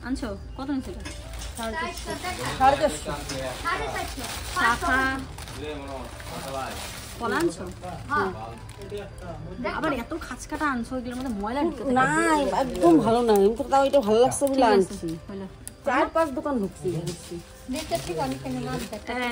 আনছো কত নিচ্ছে? কলা আনছো? আবার এত খাঁচকাটা আনছো, এগুলোর মধ্যে ময়লা ঢুকে না, একদম ভালো না। আমি তো তাও এটা ভালো লাগছে বলে আনছি। 4-5 দোকান ঢুকছি।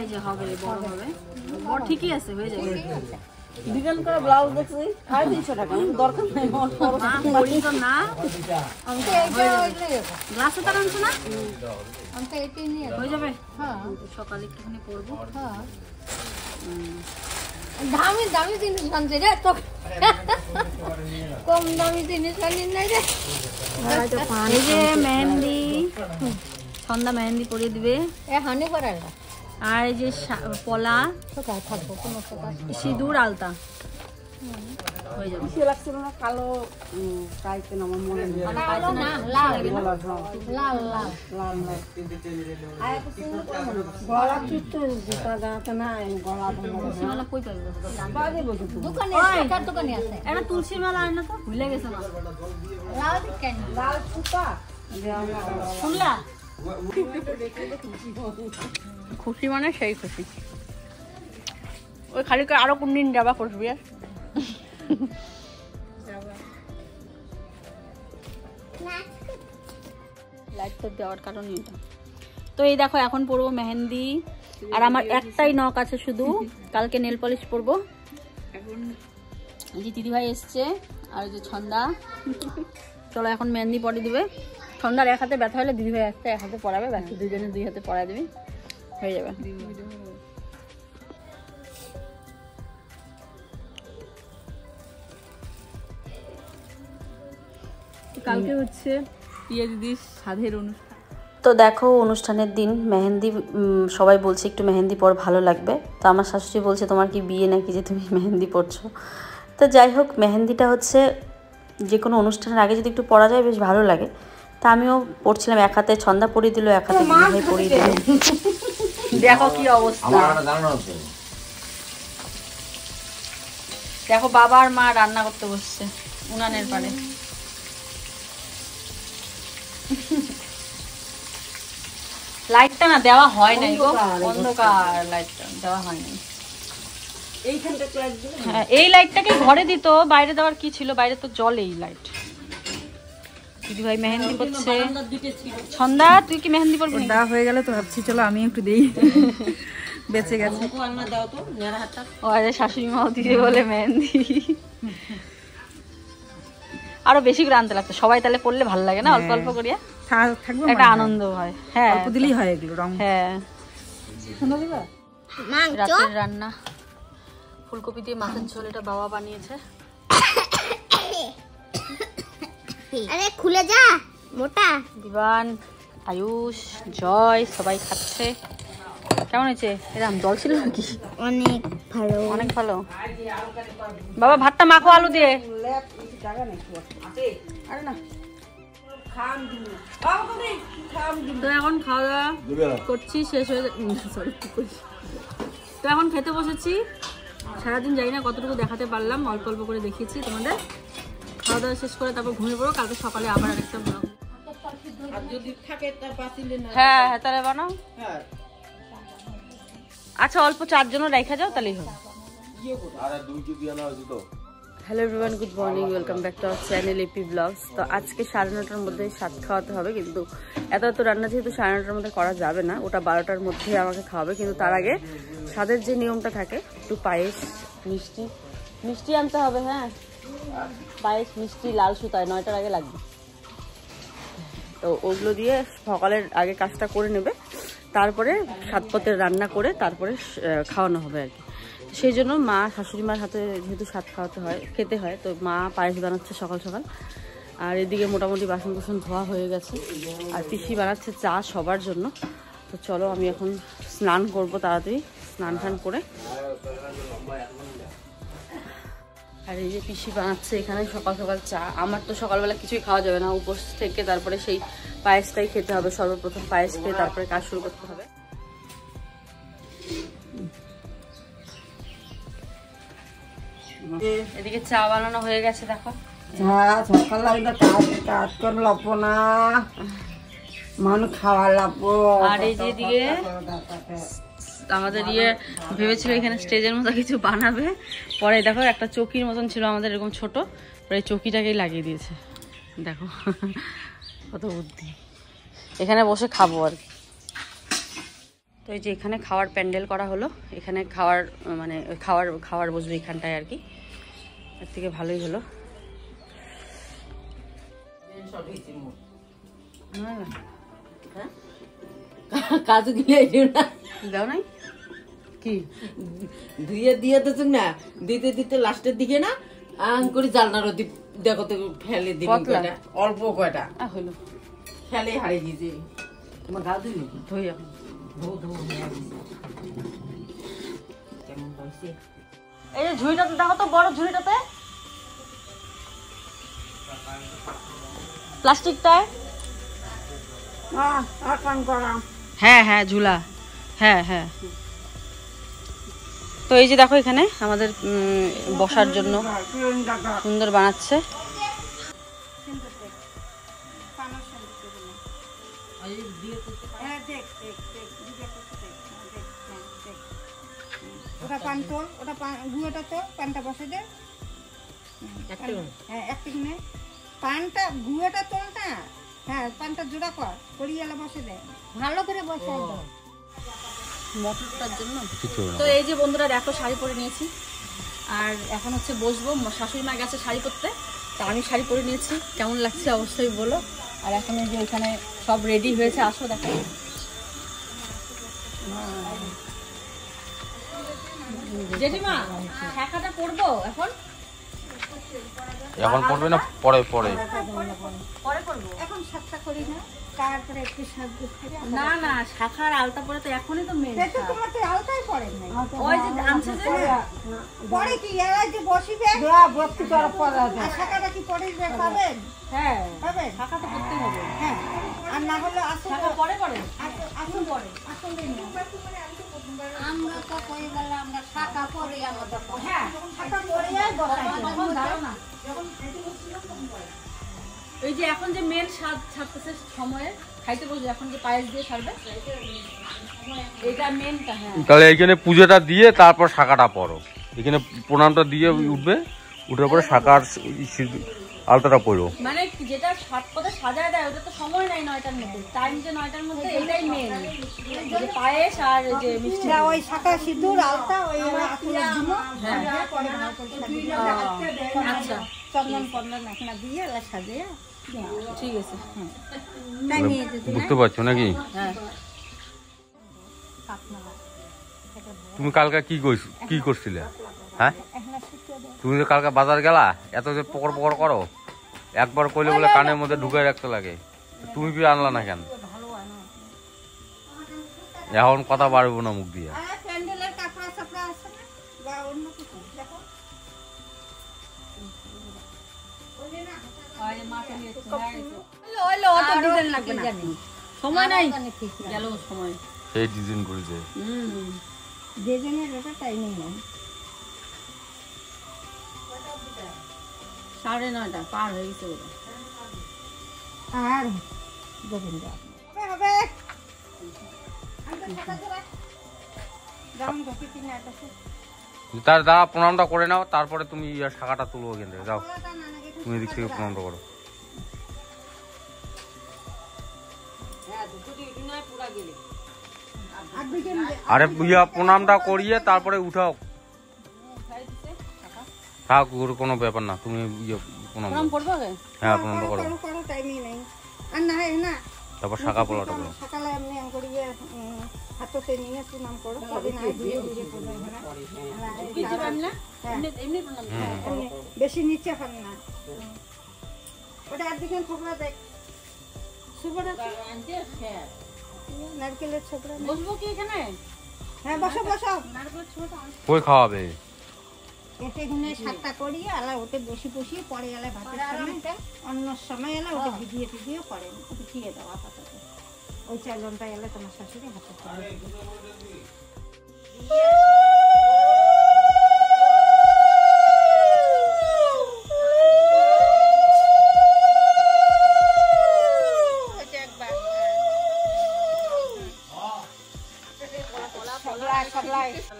এই যে হবে, বড় হবে, বড় ঠিকই আছে, হয়ে যাবে। ডিজাইন করা ব্লাউজ দেখছি 350 টাকা। দরকার নাই না, গ্লাসে টাকা আনছো না? হয়ে যাবে, সকালে একটুখানি করবো। দামি দামি জিনিস আনছে রে, তো কম দামি জিনিস আনিস নাই রে। এই যে মেহেন্দি, সন্ধ্যা মেহেন্দি পরিয়ে দিবে। হানি করার আর এই যে পলা, থাকবো কোনো সিঁদুর, আলতা হয়ে যাবে। সে লাগছে না কালো কাইতে না, আমার মনে নেই। লাল লাল লাল লাল লাল গলা কিটতে জুতা গাতে না, গলা মালা কই পাইবো? দোকানে দোকানে আছে। একটা তুলসীর মালা আন না তো, ভুলে গেছে মা। লাল কেন? লাল সুতা শুনলা? খুশি মানে সেই খুশি। ওই খালি আরো কোন দিন যাবা খুশবি? লাইট তো দেওয়ার কারণে এটা। তো এই দেখো এখন পরবো মেহেন্দি, আর আমার একটাই নখ আছে শুধু, কালকে নেল পলিশ পরবো। এই যে দিদিভাই এসছে, আর যে ছন্দা, চলো এখন মেহেন্দি পরে দিবে। ছন্দার এক হাতে ব্যথা হলে দিদিভাই একটা এক হাতে পরাবে, বাকি দুজনে দুই হাতে পরাই দিবি, হয়ে যাবে। কালকে হচ্ছে প্রিয়া দিদির সাধের অনুষ্ঠান। তো দেখো অনুষ্ঠানের দিন মেহেন্দি, সবাই বলছে একটু মেহেন্দি পর ভালো লাগবে। তো আমার শাশুড়ি বলছে তোমার কি বিয়ে নাকি যে তুমি মেহেন্দি পরছো? তো যাই হোক, মেহেন্দিটা হচ্ছে যে কোনো অনুষ্ঠানের আগে যদি একটু পরা যায় বেশ ভালো লাগে। তা আমিও পড়ছিলাম, এক হাতে ছন্দা পরিয়ে দিল, এক হাতে দিদিভাই পরিয়ে দিল। দেখো কি অবস্থা, দেখো বাবা আর মা রান্না করতে বসছে উনানের পারে। লাইটটা না দেওয়া হয় নাই গো, অন্ধকার, লাইটটা দেওয়া হয় নাই। হ্যাঁ, এই লাইটটাকে ঘরে দিত, বাইরে দেওয়ার কি ছিল? বাইরে তো জল, এই লাইট। দিদিভাই মেহেন্দি করছে। ছন্দা তুই কি মেহেন্দি পরবি? দেওয়া হয়ে গেলে তো ভাবছি চলো আমি একটু দেই, বেঁচে গেছে। ও আরে শাশুড়ি মাও দিদি বলে মেহেন্দি আরো বেশি করে আনতে লাগতো, সবাই তাহলে পড়লে ভালো লাগে না, অল্প অল্প করিয়া থাকবে, একটা আনন্দ হয়। হ্যাঁ, অল্প দিলেই হয় এগুলো রং। হ্যাঁ, রাতের রান্না ফুলকপি দিয়ে মাছের ঝোল, এটা বাবা বানিয়েছে। আরে খুলে যা মোটা। দিবান, আয়ুষ, জয় সবাই খাচ্ছে। কেমন হয়েছে? এরকম জল ছিল নাকি? অনেক ভালো, অনেক ভালো। বাবা ভাতটা মাখো আলু দিয়ে। তো এখন খাওয়া দাওয়া করছি, শেষ হয়ে, সরি তো এখন খেতে বসেছি। সারাদিন জানি না কতটুকু দেখাতে পারলাম, অল্প অল্প করে দেখিয়েছি তোমাদের। খাওয়া দাওয়া শেষ করে তারপর ঘুমিয়ে পড়বো, কালকে সকালে আবার আরেকটা ব্লগ। হ্যাঁ হ্যাঁ, তাহলে বানাও। আচ্ছা, অল্প 4 জনও রেখা যাও, তাহলেই হবে। Hello everyone, good morning, welcome back to our channel AP vlogs. তো আজকে 9:30টার মধ্যে স্বাদ খাওয়াতে হবে, কিন্তু এত রান্না যেহেতু 9:30টার মধ্যে করা যাবে না, ওটা 12টার মধ্যে আমাকে খাওয়াবে। কিন্তু তার আগে স্বাদের যে নিয়মটা থাকে, একটু পায়েস, মিষ্টি আনতে হবে। হ্যাঁ, পায়েস, মিষ্টি, লাল সুতায় 9টার আগে লাগবে। তো ওগুলো দিয়ে সকালের আগে কাজটা করে নেবে, তারপরে সাতপথের রান্না করে তারপরে খাওয়ানো হবে আর কি। সেই জন্য মা, শাশুড়ি মার হাতে যেহেতু স্বাদ খেতে হয়, তো মা পায়েস বানাচ্ছে সকাল সকাল। আর এদিকে মোটামুটি বাসন কুসন ধোয়া হয়ে গেছে, আর পিসি বানাচ্ছে চা সবার জন্য। তো চলো আমি এখন স্নান করবো, তাড়াতাড়ি স্নান টান করে। আর এই যে পিসি বানাচ্ছে এখানে সকাল সকাল চা। আমার তো সকালবেলা কিছুই খাওয়া যাবে না, উপোস থেকে তারপরে সেই পায়েসটাই খেতে হবে। সর্বপ্রথম পায়েস খেয়ে তারপরে কাজ শুরু করতে হবে। এদিকে চা বানানো হয়ে গেছে, দেখো সকাল লাগলে কাজ করে লাভ না, মানুষ খাওয়া লাভ। আর এই যে দিকে আমাদের ভেবেছিল এখানে স্টেজের মতো কিছু বানাবে, পরে দেখো একটা চৌকির মতন ছিল আমাদের এরকম ছোট, পরে চৌকিটাকেই লাগিয়ে দিয়েছে। দেখো কত বুদ্ধি, এখানে বসে খাবো আর কি। তো এই যে এখানে খাওয়ার প্যান্ডেল করা হলো, এখানে খাওয়ার মানে খাওয়ার বসবে এখানটায় আর কি, এর থেকে ভালোই হলো। কাজু গিয়ে দাও নাই কি ধুয়ে দিয়ে তো না, দিতে দিতে লাস্টের দিকে না আং করে জালনার ওদিক দেখো তো ফেলে দিই, অল্প কয়টা হলো ফেলে হারিয়ে গেছে। তোমার গা দিলি ধুই এখন কেমন হয়েছে? এই যে ঝুড়িটাতে দেখো তো, বড় ঝুড়িটাতে প্লাস্টিকটায়, হ্যাঁ হ্যাঁ ঝুলা, হ্যাঁ হ্যাঁ। তো এই যে দেখো এখানে আমাদের বসার জন্য সুন্দর বানাচ্ছে। ওটা পান তোল, ওটা গুঁড়োটা তো পানটা বসে দে। হ্যাঁ একটুখানে পানটা গুঁড়োটা তোল না, হ্যাঁ পানটা জোড়া কর, করিয়ালা বসে দে, ভালো করে বসে দাও মটরটার জন্য। তো এই যে বন্ধুরা দেখো শাড়ি পরে নিয়েছি, আর এখন হচ্ছে বসবো। শাশুড়ি মা গেছে শাড়ি পরতে, তা আমি শাড়ি পরে নিয়েছি, কেমন লাগছে অবশ্যই বলো। আর এখন এই যে এখানে সব রেডি হয়েছে, আসো দেখো। জেঠিমা শাখাটা পরবো এখন, এখন পড়বে না পরে পরে পরে পরবো, এখন সাতটা করি না, তারপরে একটু সাজু করে। না না শাখার আলতা পরে তো এখনই তো মেন, দেখো তোমার তো আলতাই পড়ে নাই, ওই যে আনছে যে পরে কি এরা যে বসিবে বস্তি করার পর আর শাখাটা কি পরে পাবেন? হ্যাঁ পাবেন, শাখা তো করতেই হবে, হ্যাঁ। আর না হলে আসুন শাখা পরে পরে আসুন পরে আসুন আমরা তো কই গেলে আমরা শাখা পরে আমাদের, হ্যাঁ শাখা পরে তখন ধারণা। ওই যে এখন যে মেন স্বাদ ছাড়তেছে সময়ে খাইতে বসে, এখন যে পায়েস দিয়ে ছাড়বে এটা মেনটা। হ্যাঁ তাহলে এইখানে পুজোটা দিয়ে তারপর শাখাটা পড়ো, এখানে প্রণামটা দিয়ে উঠবে, উঠার পরে শাখার আলতাটা পড়ো। মানে যেটা সাত পথে সাজায় দেয় ওটা তো সময় নাই 9টার মধ্যে, টাইম যে 9টার মধ্যে এটাই মেন, যে পায়েস আর যে মিষ্টি। ওই শাখা সিঁদুর আলতা ওই আকুলের দিন, হ্যাঁ আচ্ছা চন্দন পন্দন এখানে দিয়ে এলা সাজিয়ে ঠিক আছে। বুঝতে পারছো নাকি? হ্যাঁ তুমি কালকে কি করছিলে? হ্যাঁ তুমি তো কালকে বাজার গেলা, এত যে পকড় পকড় করো, একবার কইলে বলে কানের মধ্যে ঢুকাই রাখতে লাগে, তুমি কি আনলা না কেন? এখন কথা পারবো না মুখ দিয়ে। প্যান্ডেলের কাপড়া চাপড়া আছে না বা অন্য কিছু দেখো, সময় নাই, গেল সময় সেই ডিজাইন করেছে, ডিজাইনের ওটা টাইমিং নেই। 9:30 পার হয়ে গেছে ওটা। আর গোবিন্দ হবে যেমন গতি কিনে আছে তার দ্বারা প্রণামটা করে নাও, তারপরে তুমি শাখাটা তুলবো এখান থেকে। যাও তুমি এদিক থেকে প্রণামটা করো। আরে প্রণামটা করিয়ে তারপরে উঠাও, থাক কোনো ব্যাপার না, তুমি প্রণাম করবো। হ্যাঁ প্রণামটা করো, টাইমিং নেই। আর না হয় না তারপর শাখা পোলাটা করো। সকালে এমনি করিয়ে হাততে নিয়ে প্রণাম করো, কদিন আগে ধীরে ধীরে বেশি নিচে হন না, ওটা একদিকে ছোকরা দেখ নারকেলের ছোকরা। বসবো কি এখানে? হ্যাঁ বসো বসো, কই খাওয়াবে? এতে গুনে 7টা করিয়ে আলা ওতে বসি বসিয়ে পরে আলা ভাতের সময় অন্য সময় আলা ওটা ভিডিও টিডিও করেন, ওটা খেয়ে দাও আপাতত। ওই 4 ঘন্টা এলে তোমার শাশুড়ি হাতে করে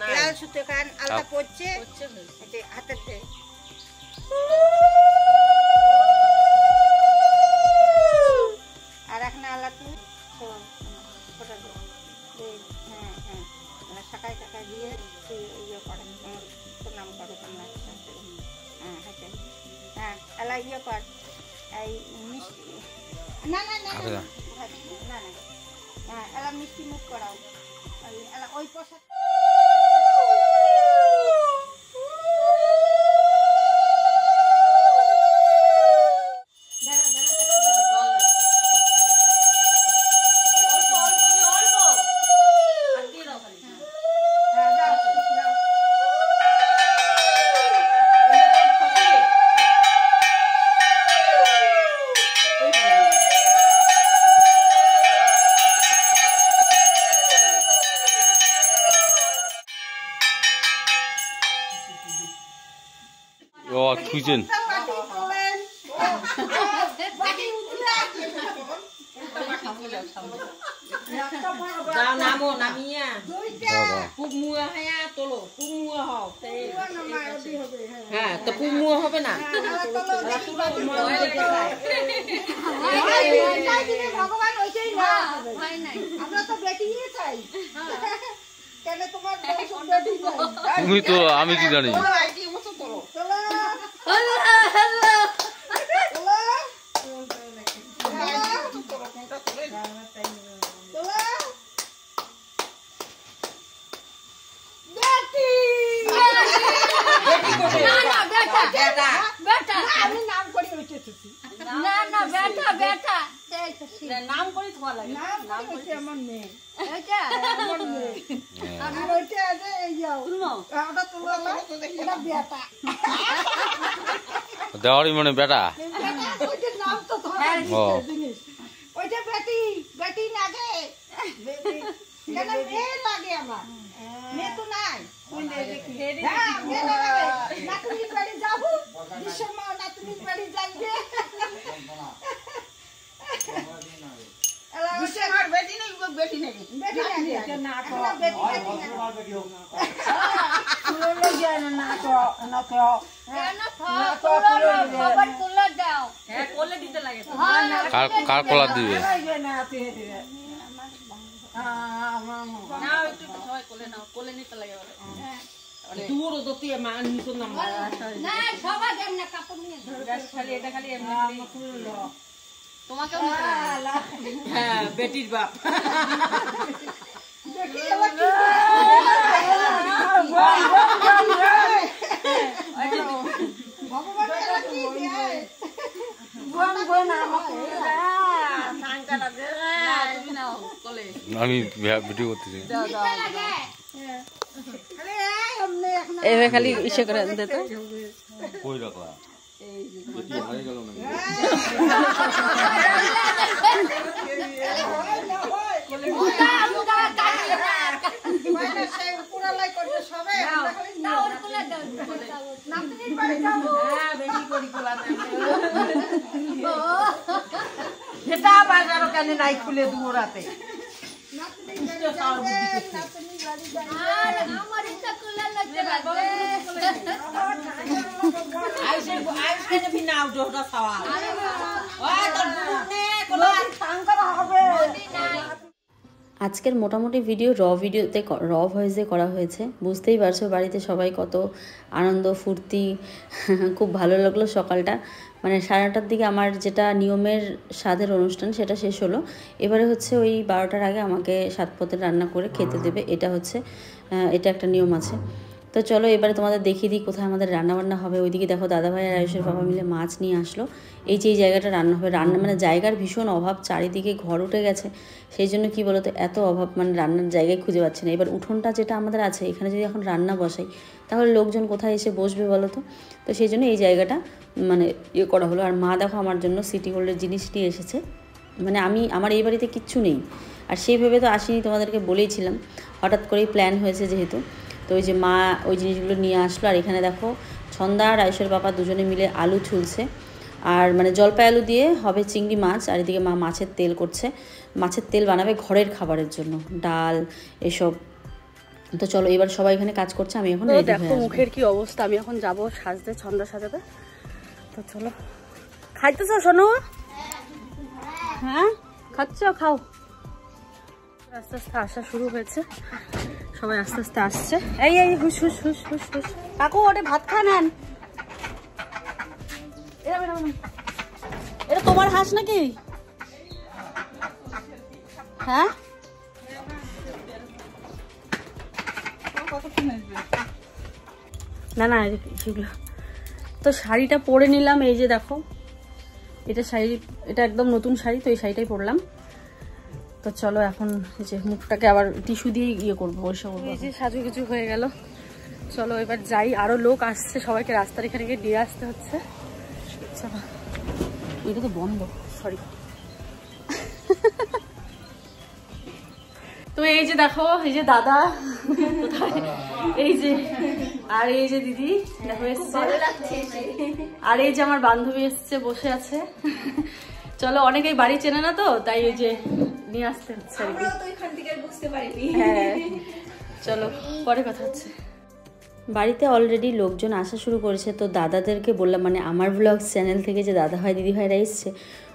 লাল সুতো কান আলতা পড়ছে হাতের আর এখন আলা তুই হ্যাঁ শাকায় টাকায় দিয়ে তুই ইয়ে করেন প্রণাম করো তোমরা হ্যাঁ হ্যাঁ এলা ইয়ে কর এই মিষ্টি না না না না না হ্যাঁ এলা মিষ্টি মুখ করাও এলা ওই পোশাক খুঁজছেন নামো নামিয়া খুব মুয়া হ্যাঁ তোলো খুব মুয়া হও হ্যাঁ তো খুব মুয়া হবে না ভগবান ওইটাই না আমরা তো বেটি চাই কেন তোমার তুমি তো আমি কি জানি আমি নাম করি না না বেটা বেটা নাম করি তোমার লাগে নাম করি আমার মেয়ে এটা আমার মেয়ে আর ওইটা আছে এই যাও ওটা তোলা এটা বেটা দেওয়ারি মানে বেটা ওইটা নাম তো ধরে জিনিস ওইটা বেটি বেটি লাগে বেটি কেন মেয়ে লাগে আমার মেয়ে তো নাই নাতনির বাড়ি যাবো বিশ্বমা নাতনির বাড়ি যাইবে বিশ্বমার বেটি নেই বেটি নেই বেটি নেই না তো বেটি তুলে যায় না তো না তো কেন খবর তুলে দাও হ্যাঁ কোলে দিতে লাগে কার কোলা দিবে না একটু সবাই কোলে নাও কোলে নিতে লাগে বলে দূর তো তুই মান নিত না না সবাই দেন না কাপড় নিয়ে খালি এটা খালি এমনি তোমাকেও নিতে লাগে হ্যাঁ বেটির বাপ দেখি এলা কি ভগবান এলা কি দেয় ভগবান গোনা সাংকাটা দে তুমি নাও কোলে আমি ভিডিও করতেছি এভাবে খালি ইসে করে আনতে তো কই রাখলা বেটি হারিয়ে গেল না সেটা বাজারও কেন নাই খুলে দেবো রাতে আজকের মোটামুটি ভিডিও র ভয়েসে করা হয়েছে। বুঝতেই পারছো বাড়িতে সবাই কত আনন্দ ফুর্তি, খুব ভালো লাগলো সকালটা। মানে 9:30টার দিকে আমার যেটা নিয়মের স্বাদের অনুষ্ঠান সেটা শেষ হলো। এবারে হচ্ছে ওই 12টার আগে আমাকে সাতপথে রান্না করে খেতে দেবে, এটা একটা নিয়ম আছে। তো চলো এবারে তোমাদের দেখিয়ে দিই কোথায় আমাদের রান্নাবান্না হবে। ওইদিকে দেখো দাদাভাই আর আয়ুষের বাবা মিলে মাছ নিয়ে আসলো। এই জায়গাটা রান্না হবে, মানে জায়গার ভীষণ অভাব, চারিদিকে ঘর উঠে গেছে, সেই জন্য কি বলতো এত অভাব, মানে রান্নার জায়গায় খুঁজে পাচ্ছে না। এবার উঠোনটা যেটা আমাদের আছে এখানে যদি এখন রান্না বসাই তাহলে লোকজন কোথায় এসে বসবে বলো তো। তো সেই জন্য এই জায়গাটা মানে করা হলো। আর মা দেখো আমার জন্য সিটি গোল্ডের জিনিস নিয়ে এসেছে। মানে আমার এই বাড়িতে কিচ্ছু নেই, আর সেইভাবে তো আসিনি, তোমাদেরকে বলেইছিলাম, হঠাৎ করেই প্ল্যান হয়েছে যেহেতু। তো ওই যে মা ওই জিনিসগুলো নিয়ে আসলো। আর এখানে দেখো ছন্দা আর আয়ুষের বাবা দুজনে মিলে আলু ছুলছে, আর মানে জলপাই আলু দিয়ে হবে চিংড়ি মাছ। আর এদিকে মা মাছের তেল করছে, মাছের তেল বানাবে ঘরের খাবারের জন্য, ডাল এসব তো চলো এবার সবাই এখানে কাজ করছে, আমি এখন দেখো মুখের কি অবস্থা। আমি এখন যাবো সাজতে, ছন্দা সাজাতে। তো চলো, খাইতেছ শোনো? হ্যাঁ খাচ্ছ, খাও। আস্তে আস্তে আসা শুরু হয়েছে, সবাই আস্তে আস্তে আসছে। এই এই হুস হুস হুস হুস হুস। কাকু ওটা ভাত খা নেন। এটা তোমার হাঁস নাকি? হ্যাঁ না না সেগুলো তো। শাড়িটা পরে নিলাম, এই যে দেখো এটা শাড়ি, এটা একদম নতুন শাড়ি, তো এই শাড়িটাই পরলাম। তো চলো এখন এই যে মুখটাকে আবার টিস্যু দিয়ে ইয়ে করবো, পরিষ্কার করবো। এই যে সাজু কিছু হয়ে গেল, চলো এবার যাই। আরো লোক আসছে, সবাইকে রাস্তার এখানে গিয়ে দিয়ে আসতে হচ্ছে। চলো, এটা তো বন্ধ, সরি। তো এই যে দেখো, এই যে দাদা, এই যে, আর এই যে দিদি দেখো এসছে, আর এই যে আমার বান্ধবী এসছে, বসে আছে। চলো, অনেকেই বাড়ি চেনে না তো, তাই এই যে নিয়ে আসতে হচ্ছে আর কি। হ্যাঁ চলো, পরে কথা হচ্ছে। বাড়িতে অলরেডি লোকজন আসা শুরু করেছে, তো দাদাদেরকে বললাম, মানে আমার ব্লগ চ্যানেল থেকে যে দাদা ভাই দিদি ভাইরা এসছে,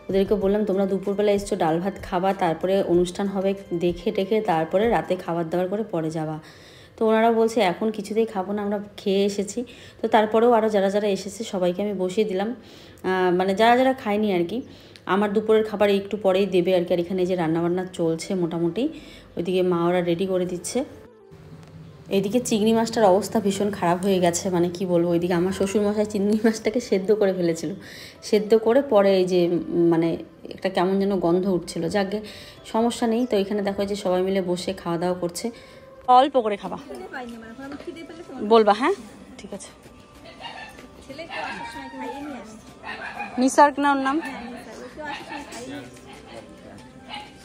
ওদেরকে বললাম তোমরা দুপুরবেলা এসছো, ডাল ভাত খাবা, তারপরে অনুষ্ঠান হবে দেখে টেখে, তারপরে রাতে খাবার দাবার করে পরে যাবা। তো ওনারা বলছে এখন কিছুতেই খাবো না, আমরা খেয়ে এসেছি। তো তারপরেও আরও যারা যারা এসেছে সবাইকে আমি বসিয়ে দিলাম, মানে যারা যারা খায়নি আর কি। আমার দুপুরের খাবার একটু পরেই দেবে আর কি। আর এখানে যে রান্নাবান্না চলছে মোটামুটি, ওইদিকে মা ওরা রেডি করে দিচ্ছে। এইদিকে চিংড়ি মাছটার অবস্থা ভীষণ খারাপ হয়ে গেছে, মানে কি বলবো। ওইদিকে আমার শ্বশুরমশাই চিংড়ি মাছটাকে সেদ্ধ করে ফেলেছিল, সেদ্ধ করে পরে এই যে মানে একটা কেমন যেন গন্ধ উঠছিল। যাকে সমস্যা নেই। তো এখানে দেখো যে সবাই মিলে বসে খাওয়া দাওয়া করছে। অল্প করে খাবা, বলবা। হ্যাঁ ঠিক আছে। নিসার্ক না ওর নাম?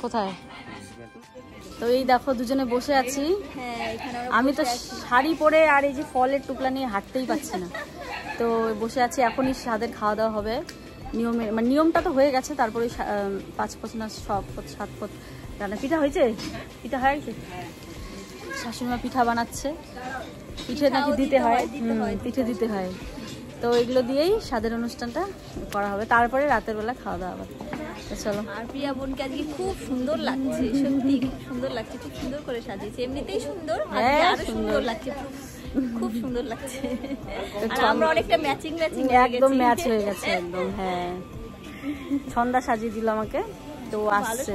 কোথায়? তো এই দেখো দুজনে বসে আছি। আমি তো শাড়ি পরে আর এই যে ফলের টুকলা নিয়ে হাঁটতেই পারছি না। তো বসে আছি, এখনই স্বাদের খাওয়া দাওয়া হবে। নিয়মের মানে নিয়মটা তো হয়ে গেছে, তারপরে 5 পথ না 6 পথ 7 পথ রান্না। পিঠা হয়েছে? পিঠা হয়ে গেছে? শাশুড়িমা পিঠা বানাচ্ছে। পিঠে নাকি দিতে হয়, পিঠে দিতে হয়। তো এগুলো দিয়েই স্বাদের অনুষ্ঠানটা করা হবে, তারপরে রাতের বেলা খাওয়া দাওয়া হবে। চলো। আর প্রিয়া বোনকে আজকে খুব সুন্দর লাগছে, সত্যি খুব সুন্দর লাগছে, খুব সুন্দর করে সাজিয়েছে। এমনিতেই সুন্দর, আরো সুন্দর লাগছে, খুব সুন্দর লাগছে। আর আমরা অনেকটা ম্যাচিং একদম ম্যাচ হয়ে গেছে একদম। হ্যাঁ, ছন্দা সাজিয়ে দিল আমাকে, তো আসছে।